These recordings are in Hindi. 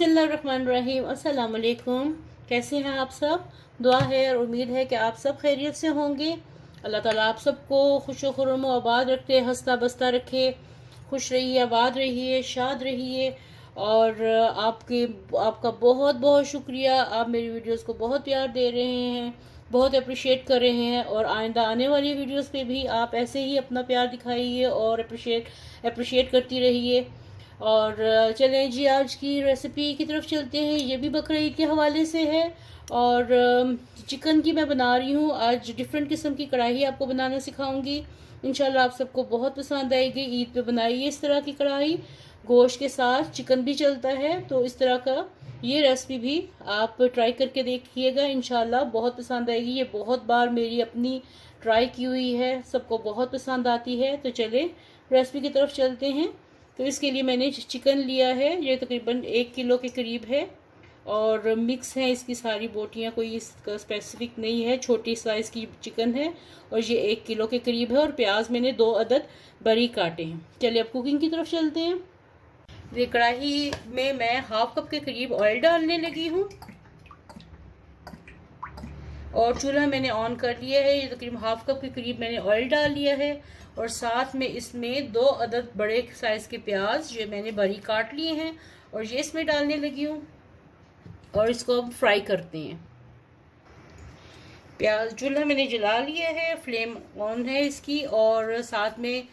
बिस्मिल्लाहिर्रहमानिर्रहीम। अस्सलाम वालेकुम। कैसे हैं आप सब? दुआ है और उम्मीद है कि आप सब खैरियत से होंगे। अल्लाह ताला आप सबको खुश खुर्रम आबाद रखे, हंसता बसता रखे। खुश रहिए, आबाद रहिए, शाद रहिए। और आपका बहुत बहुत शुक्रिया। आप मेरी वीडियोस को बहुत प्यार दे रहे हैं, बहुत अप्रिशिएट कर रहे हैं। और आइंदा आने वाली वीडियोस पे भी आप ऐसे ही अपना प्यार दिखाइए और अप्रिशिएट करती रहिए। और चलें जी, आज की रेसिपी की तरफ चलते हैं। ये भी बकरा ईद के हवाले से है। और चिकन की मैं बना रही हूँ आज। डिफरेंट किस्म की कढ़ाई आपको बनाना सिखाऊंगी। इंशाल्लाह आप सबको बहुत पसंद आएगी। ईद पे बनाइए इस तरह की कढ़ाई। गोश्त के साथ चिकन भी चलता है, तो इस तरह का ये रेसिपी भी आप ट्राई करके देखिएगा। इंशाल्लाह बहुत पसंद आएगी। ये बहुत बार मेरी अपनी ट्राई की हुई है, सबको बहुत पसंद आती है। तो चले रेसिपी की तरफ चलते हैं। तो इसके लिए मैंने चिकन लिया है, ये तकरीबन 1 किलो के करीब है। और मिक्स है इसकी सारी बोटियाँ, कोई इसका स्पेसिफिक नहीं है। छोटी साइज़ की चिकन है और ये 1 किलो के करीब है। और प्याज मैंने 2 अदद बारीक काटे हैं। चलिए अब कुकिंग की तरफ चलते हैं। ये कढ़ाई में मैं 1/2 कप के करीब ऑयल डालने लगी हूँ और चूल्हा मैंने ऑन कर लिया है। ये तकरीबन 1/2 कप के करीब मैंने ऑयल डाल लिया है। और साथ में इसमें 2 अदद बड़े साइज़ के प्याज ये मैंने बारीक काट लिए हैं और ये इसमें डालने लगी हूँ। और इसको अब फ्राई करते हैं। प्याज चूल्हा मैंने जला लिया है, फ्लेम ऑन है इसकी। और साथ में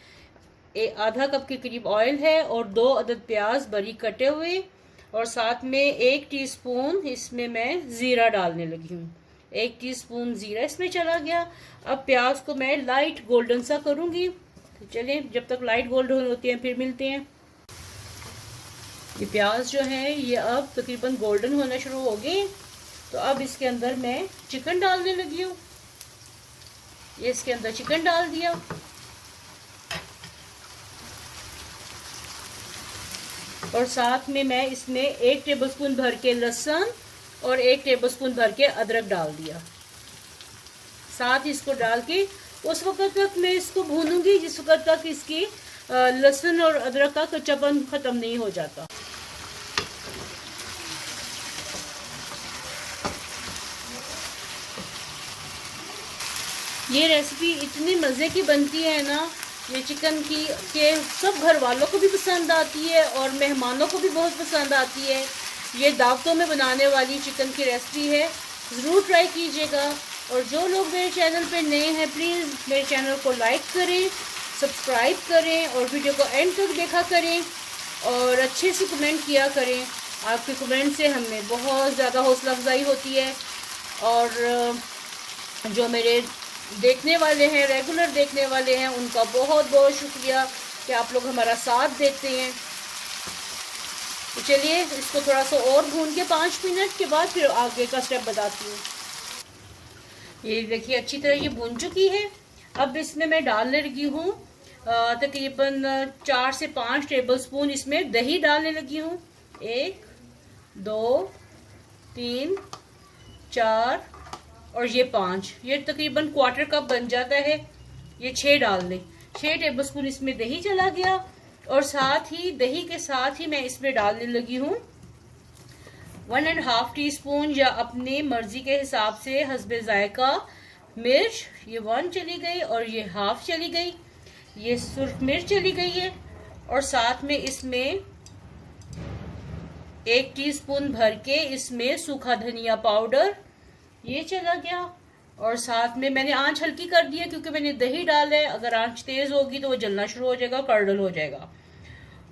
आधा कप के करीब ऑयल है और 2 अदद प्याज बारीक कटे हुए। और साथ में 1 टीस्पून इसमें मैं ज़ीरा डालने लगी हूँ। 1 टीस्पून ज़ीरा इसमें चला गया। अब प्याज को मैं लाइट गोल्डन सा करूँगी। तो चलें, जब तक लाइट गोल्डन होती है फिर मिलते हैं। ये प्याज जो है ये अब तकरीबन गोल्डन होना शुरू हो गए। तो अब इसके अंदर मैं चिकन डालने लगी हूँ। ये इसके अंदर चिकन डाल दिया। और साथ में मैं इसमें 1 टेबलस्पून भर के लहसुन और 1 टेबलस्पून भर के अदरक डाल दिया। साथ इसको डाल के उस वक्त तक मैं इसको भूनूंगी जिस वक्त तक इसकी लहसुन और अदरक का कच्चापन खत्म नहीं हो जाता। ये रेसिपी इतनी मज़े की बनती है ना, ये चिकन की के सब घर वालों को भी पसंद आती है और मेहमानों को भी बहुत पसंद आती है। ये दावतों में बनाने वाली चिकन की रेसिपी है, ज़रूर ट्राई कीजिएगा। और जो लोग मेरे चैनल पे नए हैं प्लीज़ मेरे चैनल को लाइक करें, सब्सक्राइब करें और वीडियो को एंड तक देखा करें और अच्छे से कमेंट किया करें। आपके कमेंट से हमें बहुत ज़्यादा हौसला अफजाई होती है। और जो मेरे देखने वाले हैं, रेगुलर देखने वाले हैं, उनका बहुत बहुत शुक्रिया कि आप लोग हमारा साथ देते हैं। तो चलिए इसको थोड़ा सा और भून के 5 मिनट के बाद फिर आगे का स्टेप बताती हूँ। ये देखिए अच्छी तरह ये भून चुकी है। अब इसमें मैं डालने लगी हूँ तकरीबन 4 से 5 टेबलस्पून इसमें दही डालने लगी हूँ। 1 2 3 4 और ये 5, ये तकरीबन 1/4 कप बन जाता है। ये 6 डाल दें। 6 टेबलस्पून इसमें दही चला गया। और साथ ही दही के साथ ही मैं इसमें डालने लगी हूँ 1.5 टीस्पून या अपनी मर्जी के हिसाब से हस्बे जायका मिर्च। ये 1 चली गई और ये 1/2 चली गई। ये सुर्ख मिर्च चली गई है। और साथ में इसमें 1 टीस्पून भर के इसमें सूखा धनिया पाउडर ये चला गया। और साथ में मैंने आंच हल्की कर दी है क्योंकि मैंने दही डाला है। अगर आंच तेज होगी तो वो जलना शुरू हो जाएगा, कर्डल हो जाएगा।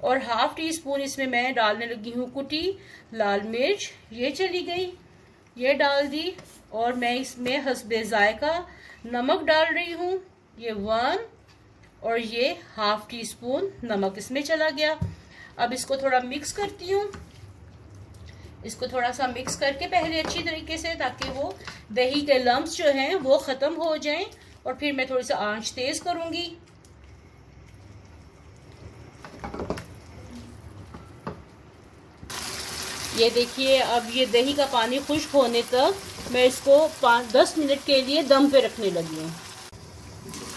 और 1/2 टीस्पून इसमें मैं डालने लगी हूँ कुटी लाल मिर्च, ये चली गई, ये डाल दी। और मैं इसमें हस्बे जायका नमक डाल रही हूँ, ये 1 और ये 1/2 टीस्पून नमक इसमें चला गया। अब इसको थोड़ा मिक्स करती हूँ। इसको थोड़ा सा मिक्स करके पहले अच्छी तरीके से, ताकि वो दही के लम्स जो हैं वो ख़त्म हो जाएं। और फिर मैं थोड़ी सी आंच तेज़ करूँगी। ये देखिए अब ये दही का पानी खुश्क होने तक मैं इसको 5-10 मिनट के लिए दम पे रखने लगी हूँ।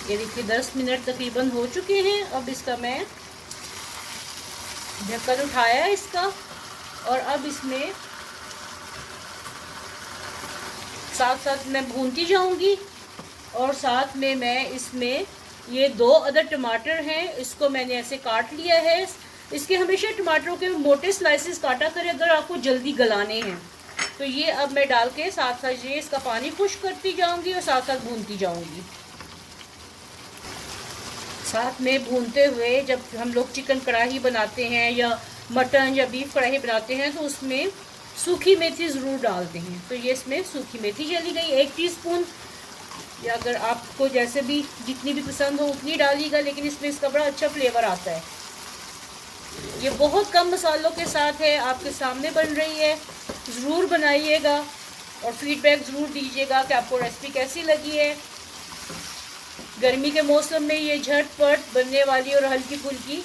ये देखिए 10 मिनट तकरीबन हो चुके हैं। अब इसका मैं ढक्कन उठाया इसका और अब इसमें साथ साथ मैं भूनती जाऊंगी। और साथ में मैं इसमें ये 2 अदर टमाटर हैं, इसको मैंने ऐसे काट लिया है। इसके हमेशा टमाटरों के मोटे स्लाइसेस काटा करें अगर आपको जल्दी गलाने हैं। तो ये अब मैं डाल के साथ साथ ये इसका पानी खुश्क करती जाऊंगी और साथ साथ भूनती जाऊंगी। साथ में भूनते हुए जब हम लोग चिकन कढ़ाई बनाते हैं या मटन या बीफ कढ़ाई बनाते हैं तो उसमें सूखी मेथी ज़रूर डालते हैं। तो ये इसमें सूखी मेथी चली गई 1 टीस्पून, या अगर आपको जैसे भी जितनी भी पसंद हो उतनी डालिएगा, लेकिन इसमें इसका बड़ा अच्छा फ्लेवर आता है। ये बहुत कम मसालों के साथ है, आपके सामने बन रही है। ज़रूर बनाइएगा और फीडबैक ज़रूर दीजिएगा कि आपको रेसिपी कैसी लगी है। गर्मी के मौसम में ये झटपट बनने वाली और हल्की फुल्की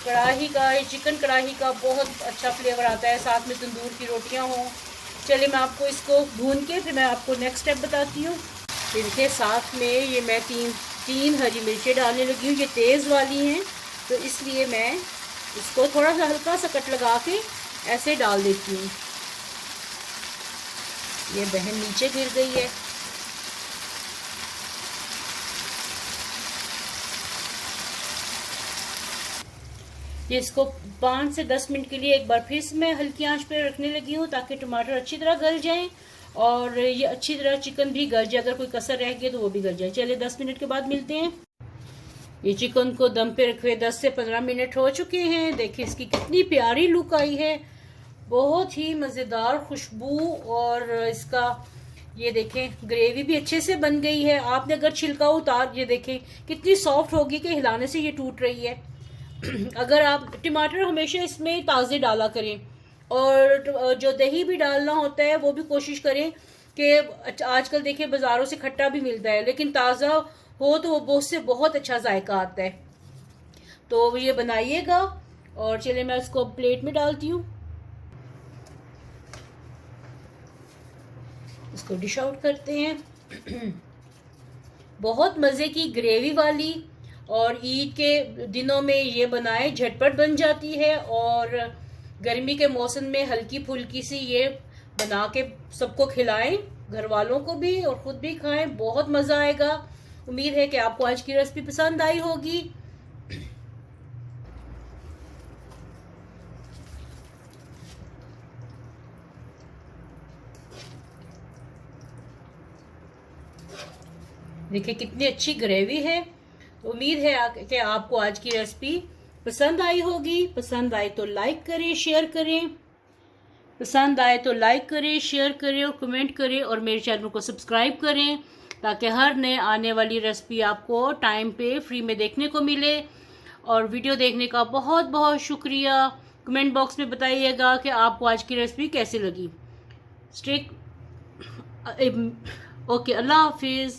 कढ़ाई का, चिकन कढ़ाई का बहुत अच्छा फ्लेवर आता है। साथ में तंदूर की रोटियां हों। चलिए मैं आपको इसको भून के फिर मैं आपको नेक्स्ट स्टेप बताती हूँ। देखिए साथ में ये मैं तीन हरी मिर्चें डालने लगी हूँ। ये तेज़ वाली हैं तो इसलिए मैं इसको थोड़ा सा हल्का सा कट लगा के ऐसे डाल देती हूँ। ये बहन नीचे गिर गई है। ये इसको 5 से 10 मिनट के लिए एक बार फिर से मैं हल्की आंच पे रखने लगी हूँ ताकि टमाटर अच्छी तरह गल जाएं और ये अच्छी तरह चिकन भी गल जाए। अगर कोई कसर रह गई तो वो भी गल जाए। चलिए 10 मिनट के बाद मिलते हैं। ये चिकन को दम पे रखे 10 से 15 मिनट हो चुके हैं। देखिए इसकी कितनी प्यारी लुक आई है, बहुत ही मज़ेदार खुशबू। और इसका ये देखें ग्रेवी भी अच्छे से बन गई है। आपने अगर छिलका उतार, ये देखें कितनी सॉफ्ट होगी कि हिलाने से ये टूट रही है। अगर आप टमाटर हमेशा इसमें ताज़े डाला करें और जो दही भी डालना होता है वो भी कोशिश करें कि आजकल देखिए बाज़ारों से खट्टा भी मिलता है, लेकिन ताज़ा हो तो वो उससे बहुत अच्छा जायका आता है। तो ये बनाइएगा। और चलिए मैं इसको प्लेट में डालती हूँ। इसको डिश आउट करते हैं। बहुत मज़े की ग्रेवी वाली, और ईद के दिनों में ये बनाए, झटपट बन जाती है। और गर्मी के मौसम में हल्की फुल्की सी ये बना के सबको खिलाएं, घर वालों को भी और ख़ुद भी खाएं, बहुत मज़ा आएगा। उम्मीद है कि आपको आज की रेसिपी पसंद आई होगी। देखिए कितनी अच्छी ग्रेवी है। उम्मीद है कि आपको आज की रेसिपी पसंद आई होगी। पसंद आए तो लाइक करें, शेयर करें। पसंद आए तो लाइक करें, शेयर करें और कमेंट करें, और मेरे चैनल को सब्सक्राइब करें ताकि हर नए आने वाली रेसिपी आपको टाइम पे फ्री में देखने को मिले। और वीडियो देखने का बहुत बहुत शुक्रिया। कमेंट बॉक्स में बताइएगा कि आपको आज की रेसिपी कैसी लगी। ओके, अल्लाह हाफिज़।